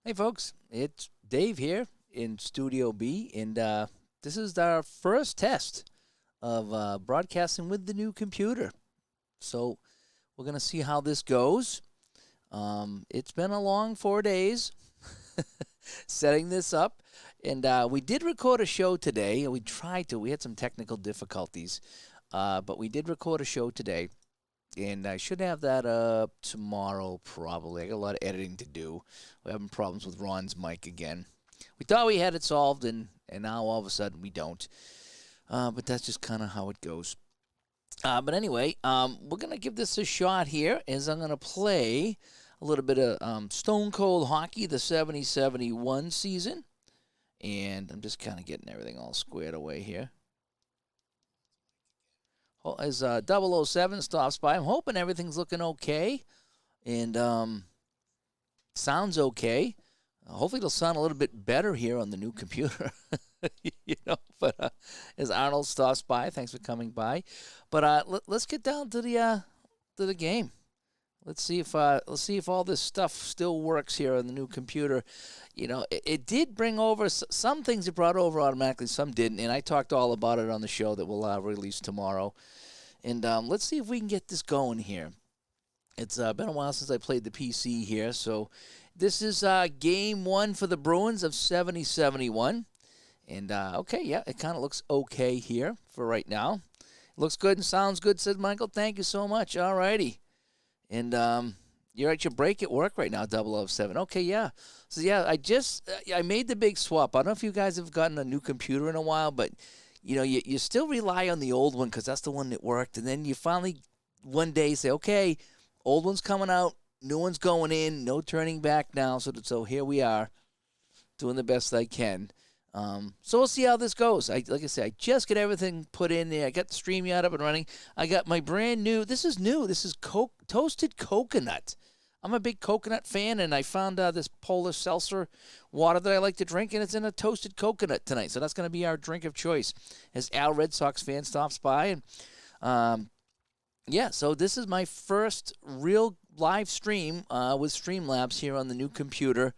Hey, folks, it's Dave here in Studio B, and this is our first test of broadcasting with the new computer. So we're going to see how this goes. It's been a long 4 days setting this up, and we did record a show today. We tried to, we had some technical difficulties, but we did record a show today. And I should have that up tomorrow, probably. I got a lot of editing to do. We're having problems with Ron's mic again. We thought we had it solved, and now all of a sudden we don't. But that's just kind of how it goes. But anyway, we're going to give this a shot here as I'm going to play a little bit of Stone Cold Hockey, the 70-71 season. And I'm just kind of getting everything all squared away here. As 007 stops by, I'm hoping everything's looking okay and sounds okay. Hopefully, it'll sound a little bit better here on the new computer. But as Arnold stops by, thanks for coming by. But let's get down to the game. Let's see if all this stuff still works here on the new computer. It did bring over some things. It brought over automatically, some didn't, and I talked all about it on the show that we'll release tomorrow. And let's see if we can get this going here. It's been a while since I played the PC here, so this is game one for the Bruins of 70-71. And okay, yeah, it kind of looks okay here for right now. It looks good and sounds good, said Michael. Thank you so much. All righty. And you're at your break at work right now, 007. Okay, yeah. So, yeah, I made the big swap. I don't know if you guys have gotten a new computer in a while, but, you still rely on the old one because that's the one that worked. And then you finally one day say, okay, old one's coming out, new one's going in, no turning back now. So here we are doing the best I can. So we'll see how this goes. Like I said, I just get everything put in there. I got the StreamYard up and running. I got my brand new. This is new. This is toasted coconut. I'm a big coconut fan, and I found this Polish seltzer water that I like to drink, and it's in a toasted coconut tonight. So that's going to be our drink of choice as Al Red Sox fan stops by. And yeah, so this is my first real live stream with Streamlabs here on the new computer.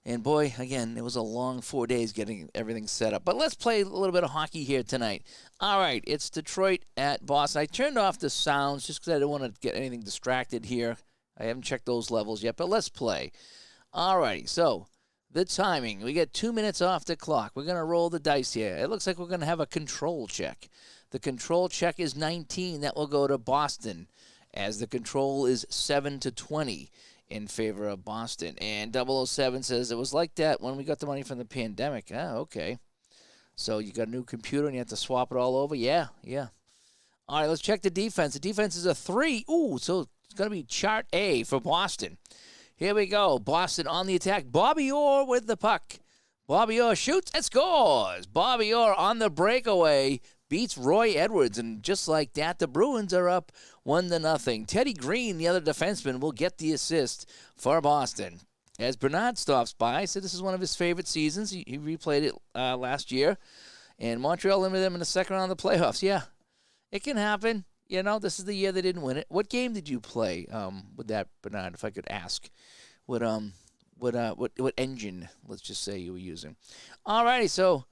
And boy, again, it was a long 4 days getting everything set up. But let's play a little bit of hockey here tonight. All right, it's Detroit at Boston. I turned off the sounds just because I didn't want to get anything distracted here. I haven't checked those levels yet, but let's play. All righty, so the timing. We get 2 minutes off the clock. We're going to roll the dice here. It looks like we're going to have a control check. The control check is 19. That will go to Boston, as the control is 7-20. In favor of Boston. And 007 says it was like that when we got the money from the pandemic. Okay. So you got a new computer and you have to swap it all over? Yeah. All right, let's check the defense. The defense is a 3. Ooh, so it's going to be chart A for Boston. Here we go. Boston on the attack. Bobby Orr with the puck. Bobby Orr shoots and scores. Bobby Orr on the breakaway beats Roy Edwards, and just like that, the Bruins are up 1-0. Teddy Green, the other defenseman, will get the assist for Boston. As Bernard stops by, said this is one of his favorite seasons. He replayed it last year, and Montreal limited them in the second round of the playoffs. Yeah, it can happen. This is the year they didn't win it. What game did you play with that, Bernard, if I could ask? What engine, let's just say, you were using? All righty, so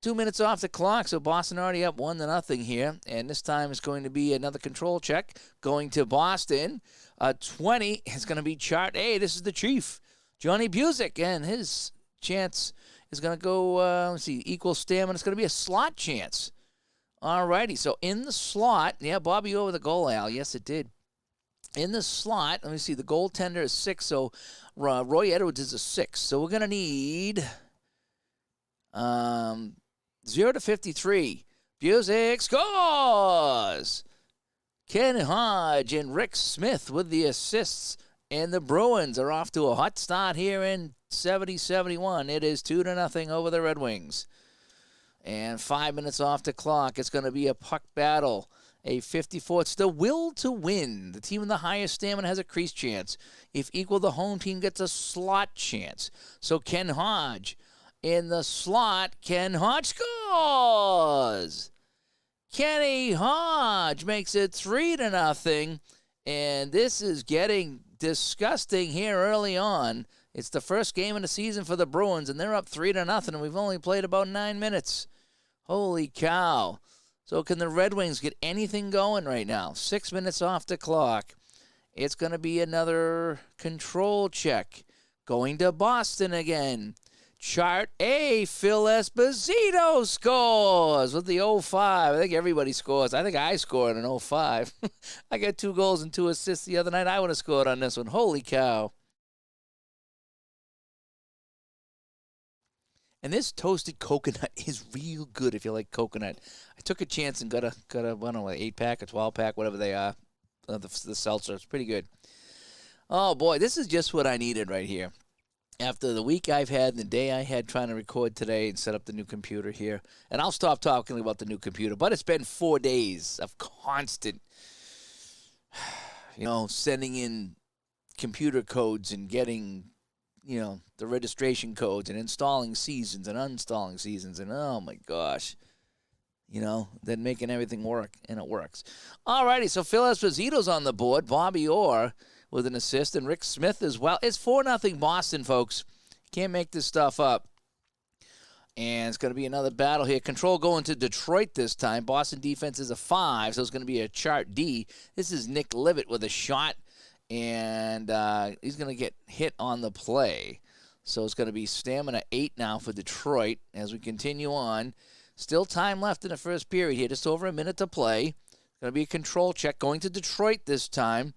2 minutes off the clock, so Boston already up 1-0 here, and this time is going to be another control check going to Boston. 20 is going to be chart A. This is the Chief, Johnny Busick, and his chance is going to go, equal stamina. It's going to be a slot chance. All righty, so in the slot, yeah, Bobby over the goal, Al. Yes, it did. In the slot, let me see, the goaltender is 6, so Roy Edwards is a 6. So we're going to need 0-53. Busick scores! Ken Hodge and Rick Smith with the assists. And the Bruins are off to a hot start here in 70-71. It is 2-0 over the Red Wings. And 5 minutes off the clock. It's going to be a puck battle. A 54. It's the will to win. The team with the highest stamina has a crease chance. If equal, the home team gets a slot chance. So Ken Hodge in the slot. Ken Hodge scores! Kenny Hodge makes it 3-0. And this is getting disgusting here early on. It's the first game of the season for the Bruins, and they're up 3-0, and we've only played about 9 minutes. Holy cow. So can the Red Wings get anything going right now? 6 minutes off the clock. It's going to be another control check. Going to Boston again. Chart A, Phil Esposito scores with the 0-5. I think everybody scores. I think I scored an 0-5. I got 2 goals and 2 assists the other night. I would have scored on this one. Holy cow. And this toasted coconut is real good if you like coconut. I took a chance and got a I don't know, 8-pack, a 12-pack, whatever they are. The seltzer. It's pretty good. Oh, boy, this is just what I needed right here. After the week I've had and the day I had trying to record today and set up the new computer here. And I'll stop talking about the new computer. But it's been 4 days of constant, sending in computer codes and getting, the registration codes and installing seasons and uninstalling seasons. And, oh, my gosh. Then making everything work. And it works. All righty, so Phil Esposito's on the board. Bobby Orr with an assist, and Rick Smith as well. It's 4-0 Boston, folks. Can't make this stuff up. And it's going to be another battle here. Control going to Detroit this time. Boston defense is a 5, so it's going to be a chart D. This is Nick Livett with a shot, and he's going to get hit on the play. So it's going to be stamina 8 now for Detroit as we continue on. Still time left in the first period here, just over a minute to play. Going to be a control check going to Detroit this time.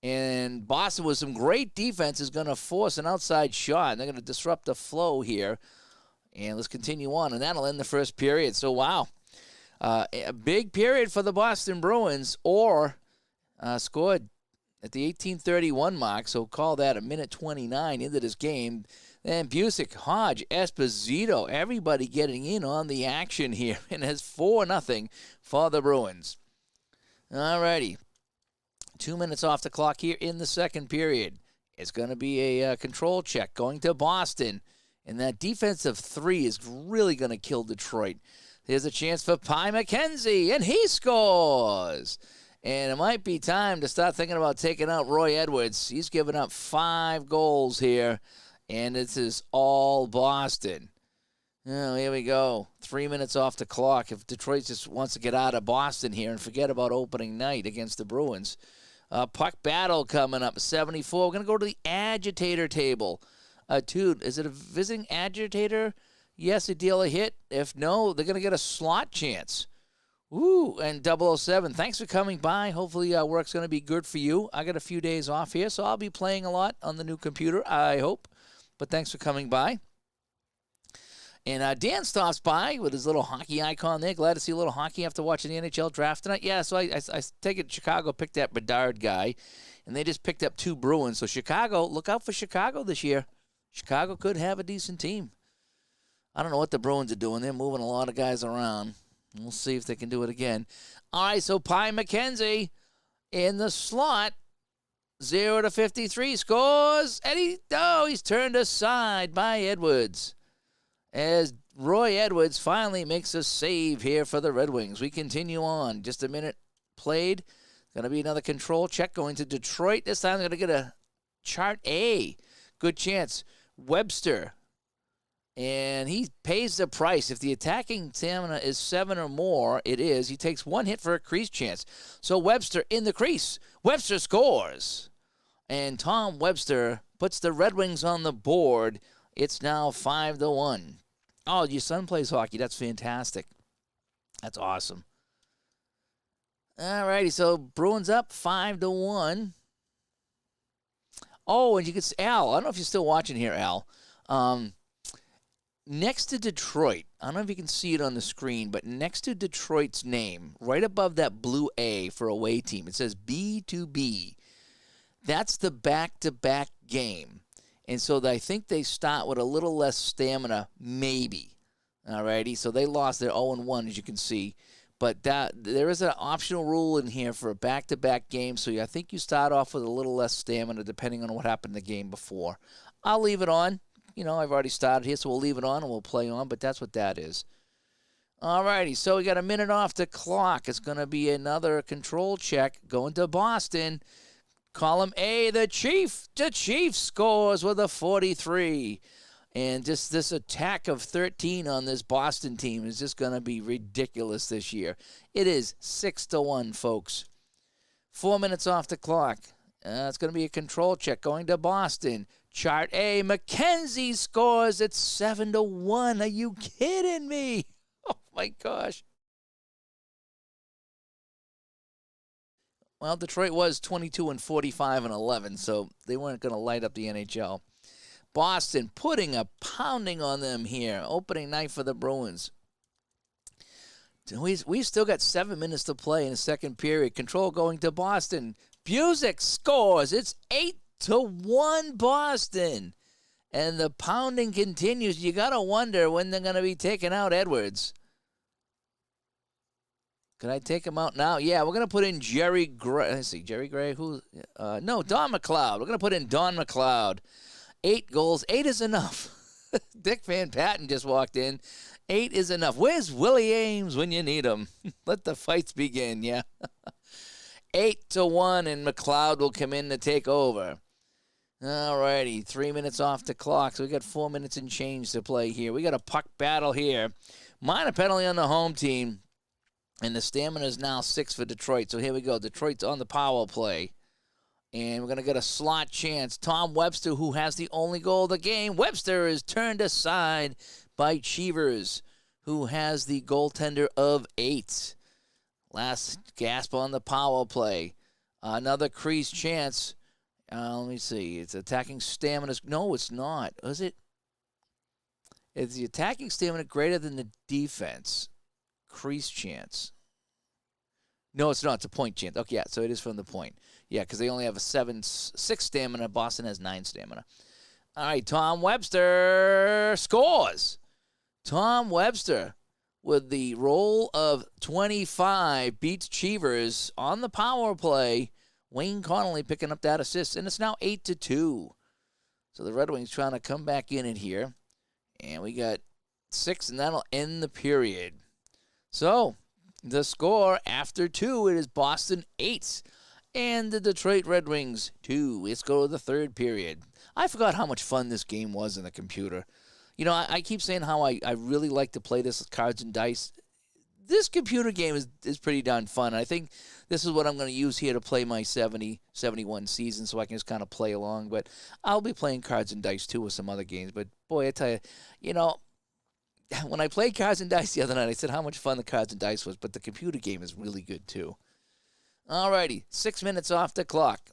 And Boston, with some great defense, is going to force an outside shot. And they're going to disrupt the flow here. And let's continue on. And that'll end the first period. So, wow. A big period for the Boston Bruins. Orr scored at the 18:31 mark. So call that a minute 29 into this game. Then Busick, Hodge, Esposito, everybody getting in on the action here. And it's 4-0 for the Bruins. All righty. 2 minutes off the clock here in the second period. It's going to be a control check going to Boston. And that defensive 3 is really going to kill Detroit. There's a chance for Pie McKenzie, and he scores. And it might be time to start thinking about taking out Roy Edwards. He's given up 5 goals here, and this is all Boston. Oh, here we go. 3 minutes off the clock. If Detroit just wants to get out of Boston here and forget about opening night against the Bruins. Puck battle coming up, 74. We're going to go to the agitator table. Dude, is it a visiting agitator? Yes, they deal a hit. If no, they're going to get a slot chance. Ooh, and 007, thanks for coming by. Hopefully work's going to be good for you. I got a few days off here, so I'll be playing a lot on the new computer, I hope. But thanks for coming by. And Dan stops by with his little hockey icon there. Glad to see a little hockey after watching the NHL draft tonight. Yeah, so I take it Chicago picked that Bedard guy, and they just picked up 2 Bruins. So Chicago, look out for Chicago this year. Chicago could have a decent team. I don't know what the Bruins are doing. They're moving a lot of guys around. We'll see if they can do it again. All right, so Pie McKenzie in the slot. 0-53 scores. And he's turned aside by Edwards. As Roy Edwards finally makes a save here for the Red Wings. We continue on. Just a minute played. Going to be another control check going to Detroit. This time they're going to get a chart A. Good chance. Webster. And he pays the price. If the attacking stamina is 7 or more, it is. He takes 1 hit for a crease chance. So Webster in the crease. Webster scores. And Tom Webster puts the Red Wings on the board. It's now 5-1. Oh, your son plays hockey. That's fantastic. That's awesome. All righty, so Bruins up 5-1. Oh, and you can see Al. I don't know if you're still watching here, Al. Next to Detroit, I don't know if you can see it on the screen, but next to Detroit's name, right above that blue A for away team, it says B2B. That's the back-to-back game. And so I think they start with a little less stamina, maybe. All righty, so they lost their 0-1, as you can see. But there is an optional rule in here for a back-to-back game, so I think you start off with a little less stamina depending on what happened in the game before. I'll leave it on. I've already started here, so we'll leave it on and we'll play on, but that's what that is. All righty, so we got a minute off the clock. It's going to be another control check going to Boston. Column A, the Chief. The Chief scores with a 43. And just this attack of 13 on this Boston team is just going to be ridiculous this year. It is 6-1, folks. 4 minutes off the clock. It's going to be a control check going to Boston. Chart A, McKenzie scores at 7-1. Are you kidding me? Oh, my gosh. Well, Detroit was 22-45-11, so they weren't going to light up the NHL. Boston putting a pounding on them here. Opening night for the Bruins. We still got 7 minutes to play in the second period. Control going to Boston. Busick scores. It's 8-1 Boston. And the pounding continues. You got to wonder when they're going to be taking out Edwards. Can I take him out now? Yeah, we're going to put in Jerry Gray. Let's see, Jerry Gray? No, Don McLeod. We're going to put in Don McLeod. 8 goals. 8 is enough. Dick Van Patten just walked in. 8 is enough. Where's Willie Ames when you need him? Let the fights begin, yeah. 8-1, and McLeod will come in to take over. All righty, 3 minutes off the clock, so we got 4 minutes and change to play here. We got a puck battle here. Minor penalty on the home team, and the stamina is now 6 for Detroit. So here we go. Detroit's on the power play. And we're going to get a slot chance. Tom Webster, who has the only goal of the game. Webster is turned aside by Cheevers, who has the goaltender of 8. Last gasp on the power play. Another crease chance. Let me see. It's attacking stamina. No, it's not. Is it? Is the attacking stamina greater than the defense? Crease chance. No, it's not. It's a point chance. Okay, yeah, so it is from the point. Yeah, because they only have a 6 stamina. Boston has 9 stamina. All right, Tom Webster scores. Tom Webster, with the roll of 25, beats Cheevers on the power play. Wayne Connolly picking up that assist, and it's now 8-2. So the Red Wings trying to come back in here. And we got 6, and that'll end the period. So the score after 2, it is Boston 8 and the Detroit Red Wings 2. Let's go to the third period. I forgot how much fun this game was in the computer. You know, I keep saying how I really like to play this with cards and dice. This computer game is pretty darn fun. I think this is what I'm going to use here to play my 71 season, so I can just kind of play along. But I'll be playing cards and dice, too, with some other games. But, boy, I tell you, you know, when I played cards and dice the other night, I said how much fun the cards and dice was. But the computer game is really good, too. All righty, 6 minutes off the clock.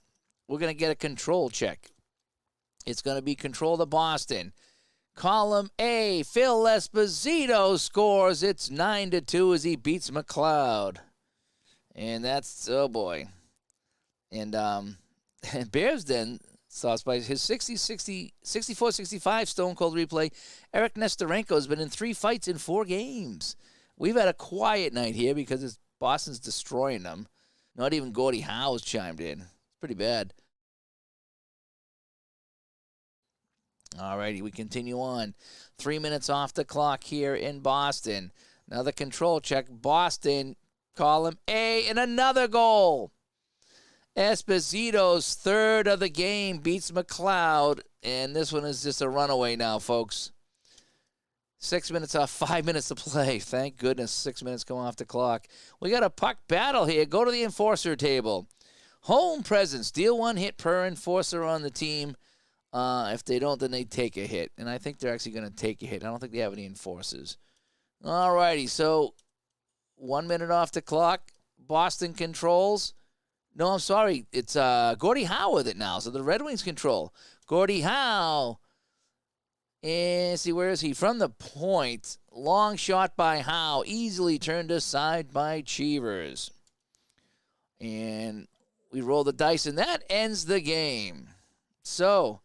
We're going to get a control check. It's going to be control to Boston. Column A, Phil Esposito scores. It's 9-2 as he beats McLeod. And that's, oh boy. And Bears then sauce by his 64-65 Stone Cold replay. Eric Nestorenko has been in 3 fights in 4 games. We've had a quiet night here because Boston's destroying them. Not even Gordie Howe has chimed in. It's pretty bad. All righty, we continue on. 3 minutes off the clock here in Boston. Another control check. Boston, column A, and another goal. Esposito's third of the game beats McLeod, and this one is just a runaway now, folks. 6 minutes off, 5 minutes to play. Thank goodness, 6 minutes come off the clock. We got a puck battle here. Go to the enforcer table. Home presence. Deal 1 hit per enforcer on the team. If they don't, then they take a hit. And I think they're actually going to take a hit. I don't think they have any enforcers. All righty, so 1 minute off the clock. Boston controls. No, I'm sorry. It's Gordie Howe with it now. So the Red Wings control. Gordie Howe. And see, where is he? From the point. Long shot by Howe. Easily turned aside by Cheevers. And we roll the dice, and that ends the game. So,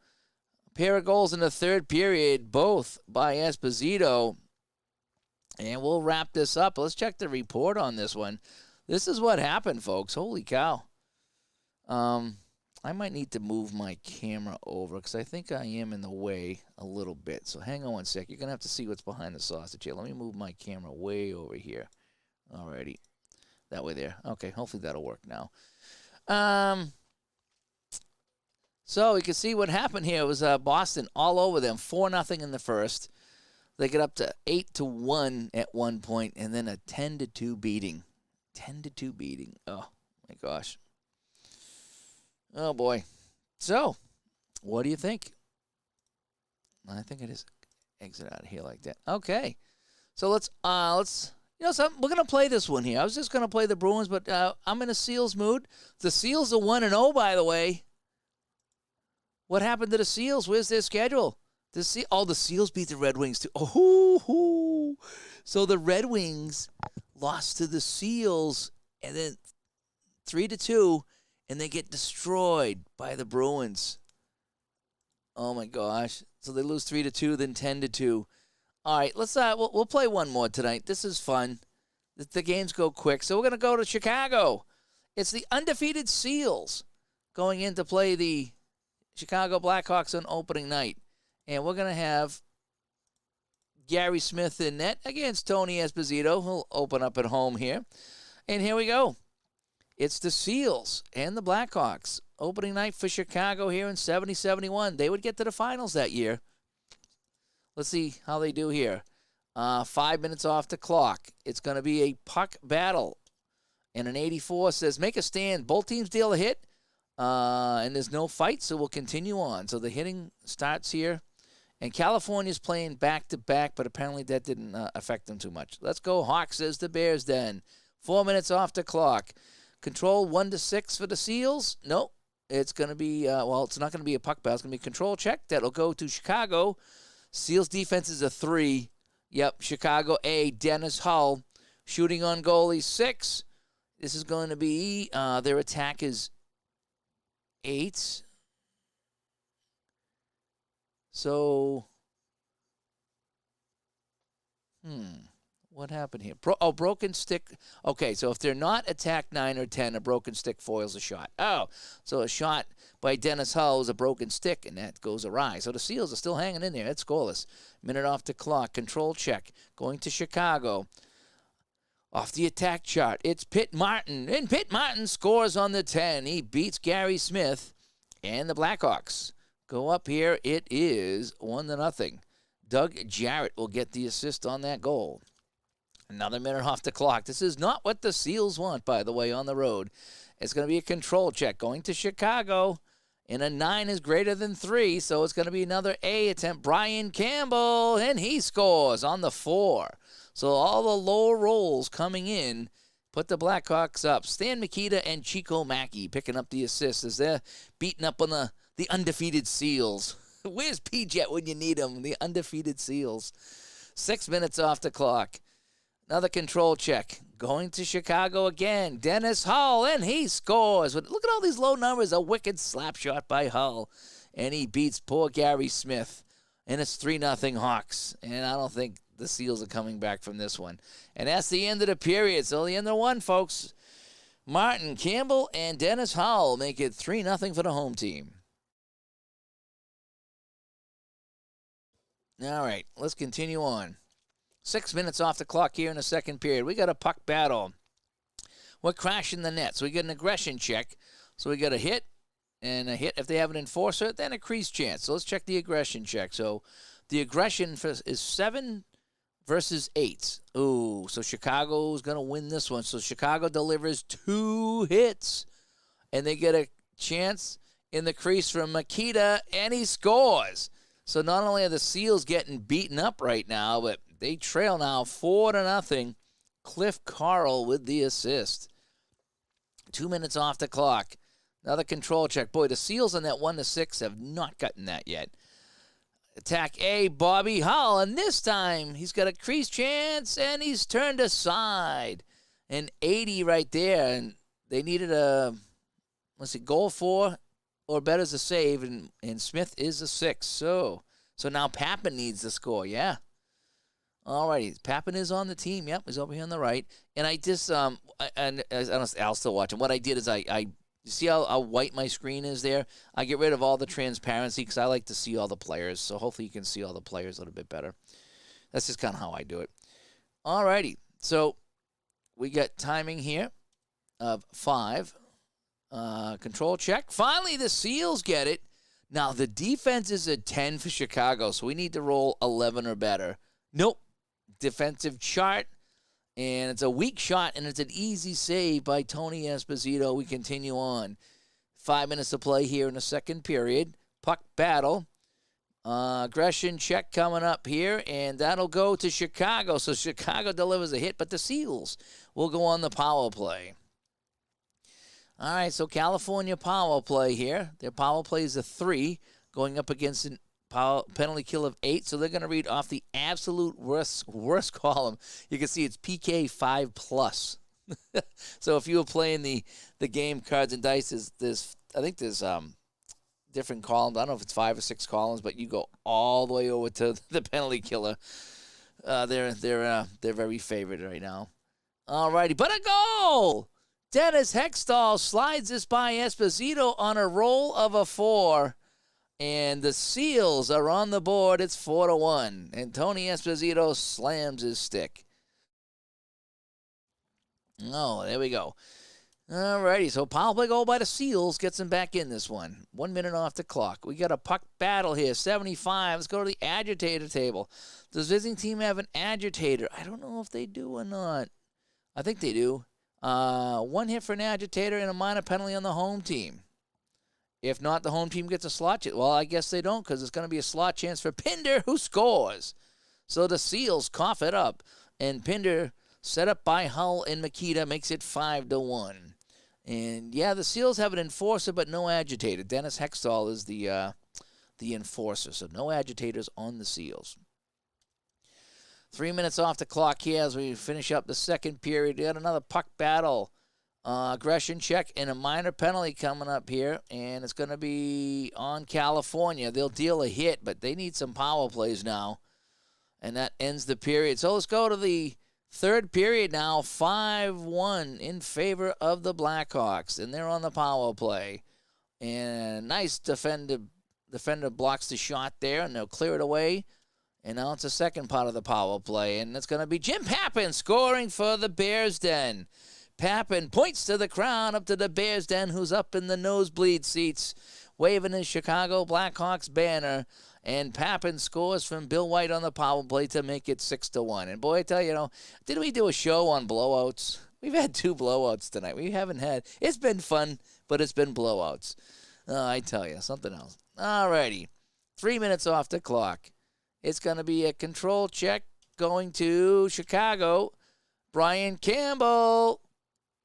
a pair of goals in the third period, both by Esposito. And we'll wrap this up. Let's check the report on this one. This is what happened, folks. Holy cow. I might need to move my camera over because I think I am in the way a little bit. So hang on one sec. You're going to have to see what's behind the sausage here. Let me move my camera way over here. Alrighty. That way there. Okay, hopefully that'll work now. So you can see what happened here. It was Boston all over them, 4-0 in the first. They get up to 8-1 at one point, and then a 10-2 beating. 10-2 beating. Oh my gosh. Oh boy. So, what do you think? I think I just exit out of here like that. Okay. So let's we're gonna play this one here. I was just gonna play the Bruins, but I'm in a Seals mood. The Seals are 1-0, by the way. What happened to the Seals? Where's their schedule? The Seals beat the Red Wings too. Oh, so the Red Wings lost to the Seals, and then 3-2, and they get destroyed by the Bruins. Oh my gosh! So they lose 3-2, then 10-2. All right, let's we'll play one more tonight. This is fun. The games go quick, so we're gonna go to Chicago. It's the undefeated Seals going in to play the Chicago Blackhawks on opening night. And we're going to have Gary Smith in net against Tony Esposito, who'll open up at home here. And here we go. It's the Seals and the Blackhawks. Opening night for Chicago here in 70-71. They would get to the finals that year. Let's see how they do here. 5 minutes off the clock. It's going to be a puck battle. And an 84 says, make a stand. Both teams deal a hit. And there's no fight, so we'll continue on. So the hitting starts here. And California's playing back-to-back, but apparently that didn't affect them too much. Let's go Hawks, says the Bears then. 4 minutes off the clock. Control 1-6 for the Seals. Nope. It's going to be, it's not going to be a puck battle. It's going to be a control check. That'll go to Chicago. Seals defense is a 3. Yep, Chicago A. Dennis Hull. Shooting on goalie 6. This is going to be, their attack is 8. So, what happened here? Broken stick. Okay, so if they're not attack 9 or 10, a broken stick foils a shot. Oh, so a shot by Dennis Hull is a broken stick, and that goes awry. So the Seals are still hanging in there. It's scoreless. Minute off the clock. Control check. Going to Chicago. Off the attack chart, it's Pitt Martin. And Pitt Martin scores on the 10. He beats Gary Smith and the Blackhawks. Go up here. It is 1-0. Doug Jarrett will get the assist on that goal. Another minute off the clock. This is not what the Seals want, by the way, on the road. It's going to be a control check going to Chicago. And a 9 is greater than 3, so it's going to be another A attempt. Brian Campbell, and he scores on the 4. So all the low rolls coming in put the Blackhawks up. Stan Mikita and Chico Mackey picking up the assists as they're beating up on the undefeated Seals. Where's P-Jet when you need him? The undefeated Seals. 6 minutes off the clock. Another control check. Going to Chicago again. Dennis Hull, and he scores. Look at all these low numbers. A wicked slap shot by Hull. And he beats poor Gary Smith. And it's 3-0 Hawks. And I don't think the Seals are coming back from this one. And that's the end of the period. So the end of one, folks. Martin, Campbell, and Dennis Hull make it 3-0 for the home team. All right, let's continue on. 6 minutes off the clock here in the second period. We got a puck battle. We're crashing the net. So we get an aggression check. So we got a hit, and a hit if they have an enforcer, then a crease chance. So let's check the aggression check. So the aggression is 7 versus 8. Ooh, so Chicago's going to win this one. So Chicago delivers 2 hits, and they get a chance in the crease from Makita, and he scores. So not only are the Seals getting beaten up right now, but they trail now 4-0. Cliff Carl with the assist. 2 minutes off the clock. Another control check. Boy, the Seals on that 1-6 have not gotten that yet. Attack A, Bobby Hull, and this time he's got a crease chance, and he's turned aside. An 80 right there, and they needed a, goal 4 or better as a save, and Smith is a 6. So now Papin needs to score, yeah. All righty, Papin is on the team. Yep, he's over here on the right. And I just, and I don't know if Al's still watching. What I did is I you see how white my screen is there? I get rid of all the transparency because I like to see all the players. So hopefully you can see all the players a little bit better. That's just kind of how I do it. All righty, so we got timing here of 5. Control check. Finally, the Seals get it. Now, the defense is a 10 for Chicago, so we need to roll 11 or better. Nope. Defensive chart, and it's a weak shot, and it's an easy save by Tony Esposito. We continue on. 5 minutes to play here in the second period. Puck battle. Aggression check coming up here, and that'll go to Chicago. So Chicago delivers a hit, but the Seals will go on the power play. All right, so California power play here. Their power play is a 3, going up against a penalty kill of 8. So they're going to read off the absolute worst column. You can see it's PK 5+. So if you were playing the game Cards and Dice, I think there's different columns. I don't know if it's 5 or 6 columns, but you go all the way over to the penalty killer. They're very favored right now. All righty, but a goal! Dennis Hextall slides this by Esposito on a roll of a 4. And the Seals are on the board. It's 4-1. And Tony Esposito slams his stick. Oh, there we go. All righty, so power play goal by the Seals gets them back in this one. 1 minute off the clock. We got a puck battle here, 75. Let's go to the agitator table. Does visiting team have an agitator? I don't know if they do or not. I think they do. 1 hit for an agitator and a minor penalty on the home team. If not, the home team gets a slot chance. Well, I guess they don't, because it's going to be a slot chance for Pinder, who scores. So the Seals cough it up, and Pinder, set up by Hull and Makita, makes it 5-1. And yeah, the Seals have an enforcer, but no agitator. Dennis Hextall is the enforcer, so no agitators on the Seals. 3 minutes off the clock here as we finish up the second period. We got another puck battle. Aggression check and a minor penalty coming up here, and it's going to be on California. They'll deal a hit, but they need some power plays now, and that ends the period. So let's go to the third period now. 5-1 in favor of the Blackhawks, and they're on the power play. And nice defender blocks the shot there, and they'll clear it away. And now it's the second part of the power play, and it's going to be Jim Pappen scoring for the Bears Den. Pappen points to the crowd, up to the Bears Den, who's up in the nosebleed seats, waving his Chicago Blackhawks banner. And Pappen scores from Bill White on the power play to make it 6-1. And boy, I tell you, didn't we do a show on blowouts? We've had 2 blowouts tonight. We haven't had. It's been fun, but it's been blowouts. I tell you, something else. All righty. 3 minutes off the clock. It's going to be a control check going to Chicago. Brian Campbell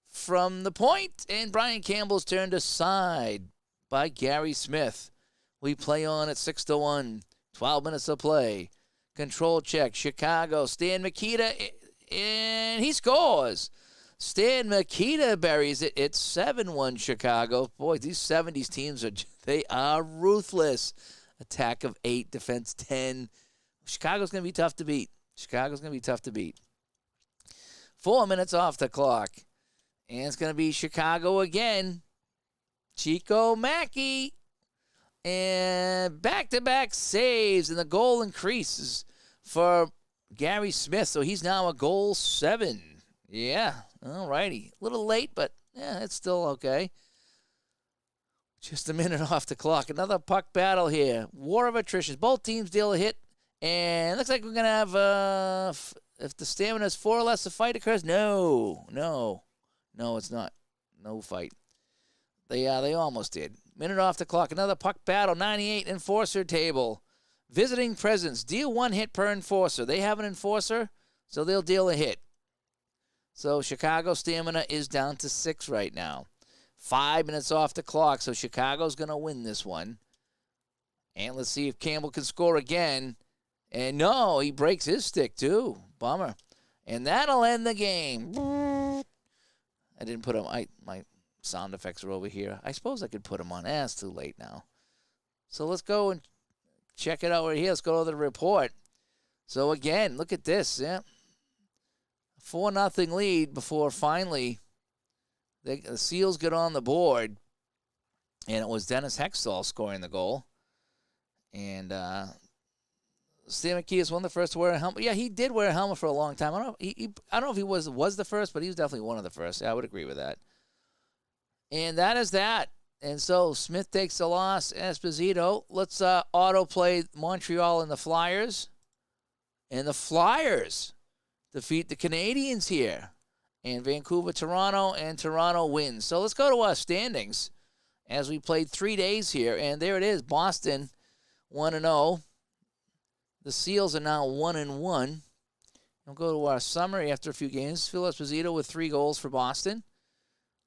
from the point, and Brian Campbell's turned aside by Gary Smith. We play on at 6-1. 12 minutes to play. Control check. Chicago. Stan Mikita, and he scores. Stan Mikita buries it. It's 7-1 Chicago. Boy, these 70s teams are ruthless. Attack of 8, defense 10. Chicago's going to be tough to beat. 4 minutes off the clock. And it's going to be Chicago again. Chico Mackey. And back-to-back saves, and the goal increases for Gary Smith. So he's now a goal 7. Yeah, all righty. A little late, but yeah, it's still okay. Just a minute off the clock. Another puck battle here. War of attrition. Both teams deal a hit. And it looks like we're going to have, if the stamina is 4 or less, the fight occurs. No, it's not. No fight. They almost did. Minute off the clock. Another puck battle. 98 enforcer table. Visiting presence. Deal 1 hit per enforcer. They have an enforcer, so they'll deal a hit. So Chicago stamina is down to 6 right now. 5 minutes off the clock, so Chicago's going to win this one. And let's see if Campbell can score again. And no, he breaks his stick too. Bummer. And that'll end the game. I didn't put him. My sound effects are over here. I suppose I could put them on. It's too late now. So let's go and check it out right here. Let's go to the report. So again, look at this. Yeah, 4-0 lead before finally the Seals get on the board, and it was Dennis Hextall scoring the goal. And Stan Mikita was the first to wear a helmet. Yeah, he did wear a helmet for a long time. I don't know if he was the first, but he was definitely one of the first. Yeah, I would agree with that. And that is that. And so Smith takes the loss. Esposito. Let's autoplay Montreal and the Flyers. And the Flyers defeat the Canadiens here. And Vancouver, Toronto, and Toronto wins. So let's go to our standings as we played 3 days here. And there it is. Boston 1-0. The Seals are now 1-1. We'll go to our summary after a few games. Phil Esposito with 3 goals for Boston.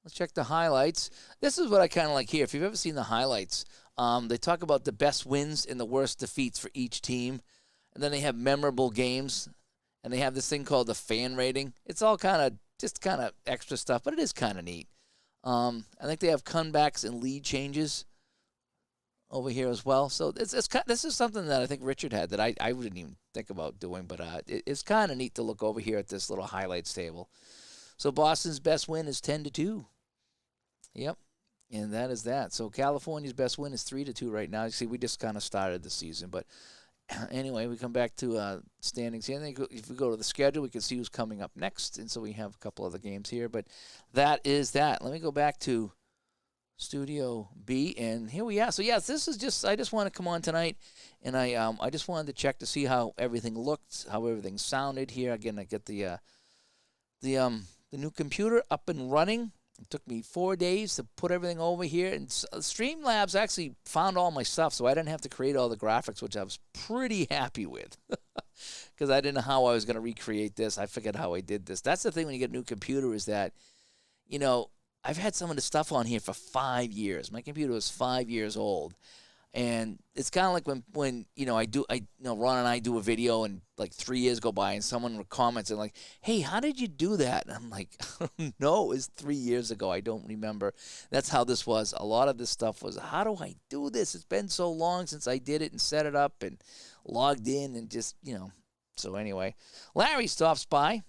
Let's check the highlights. This is what I kind of like here. If you've ever seen the highlights, they talk about the best wins and the worst defeats for each team. And then they have memorable games. And they have this thing called the fan rating. It's all kind of extra stuff, but it is kind of neat. I think they have comebacks and lead changes over here as well. So this is something that I think Richard had that I wouldn't even think about doing, but it's kind of neat to look over here at this little highlights table. So Boston's best win is 10-2. Yep, and that is that. So California's best win is 3-2 right now. You see, we just kind of started the season, but anyway, we come back to standings here. And if we go to the schedule, we can see who's coming up next, and so we have a couple other games here. But that is that. Let me go back to Studio B, and here we are. So yes, this is just I just want to come on tonight, and I just wanted to check to see how everything looked, how everything sounded here. Again, I get the new computer up and running. It took me 4 days to put everything over here, and Streamlabs actually found all my stuff, so I didn't have to create all the graphics, which I was pretty happy with, because I didn't know how I was going to recreate this. I figured how I did this. That's the thing when you get a new computer is that, I've had some of the stuff on here for 5 years. My computer was 5 years old. And it's kind of like when Ron and I do a video and like 3 years go by and someone comments and like, hey, how did you do that? And I'm like, I don't know. It was 3 years ago. I don't remember. That's how this was. A lot of this stuff was, how do I do this? It's been so long since I did it and set it up and logged in and just, So anyway, Larry stops by.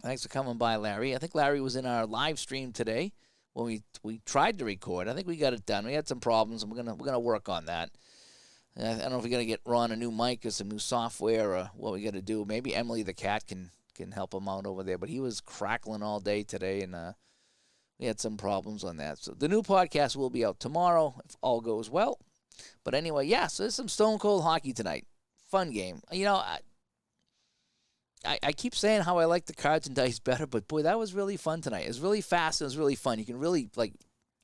Thanks for coming by, Larry. I think Larry was in our live stream today when we tried to record. I think we got it done. We had some problems, and we're gonna work on that. I don't know if we're gonna get Ron a new mic or some new software or what we got to do. Maybe Emily the cat can help him out over there. But he was crackling all day today, and we had some problems on that. So the new podcast will be out tomorrow if all goes well. But anyway, yeah. So there's some Stone Cold Hockey tonight. Fun game. I keep saying how I like the cards and dice better, but boy, that was really fun tonight. It was really fast and it was really fun. You can really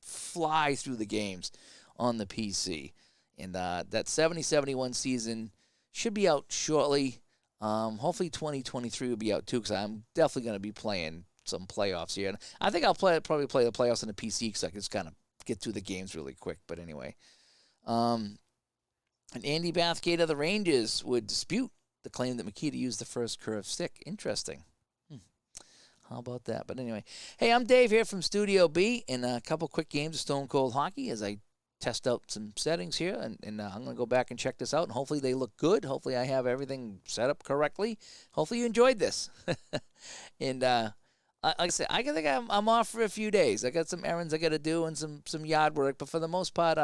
fly through the games on the PC. And that 70-71 season should be out shortly. Hopefully 2023 will be out too, because I'm definitely going to be playing some playoffs here. And I think I'll probably play the playoffs on the PC because I can just kind of get through the games really quick. But anyway, and Andy Bathgate of the Rangers would dispute the claim that Makita used the first curved stick. Interesting. How about that? But anyway, hey, I'm Dave here from Studio B, and a couple quick games of Stone Cold Hockey as I test out some settings here, and I'm going to go back and check this out, and hopefully they look good. Hopefully I have everything set up correctly. Hopefully you enjoyed this. And like I said, I think I'm off for a few days. I got some errands I got to do and some yard work, but for the most part,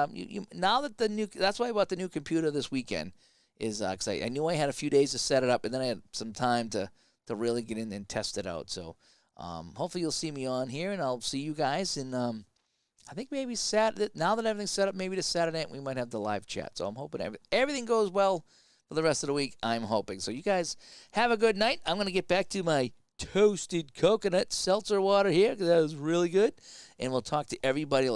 now that that's why I bought the new computer this weekend. Is because I knew I had a few days to set it up, and then I had some time to really get in and test it out. So hopefully you'll see me on here, and I'll see you guys. And I think maybe Saturday, now that everything's set up, maybe this Saturday night we might have the live chat. So I'm hoping everything goes well for the rest of the week. I'm hoping. So you guys have a good night. I'm going to get back to my toasted coconut seltzer water here because that was really good. And we'll talk to everybody later.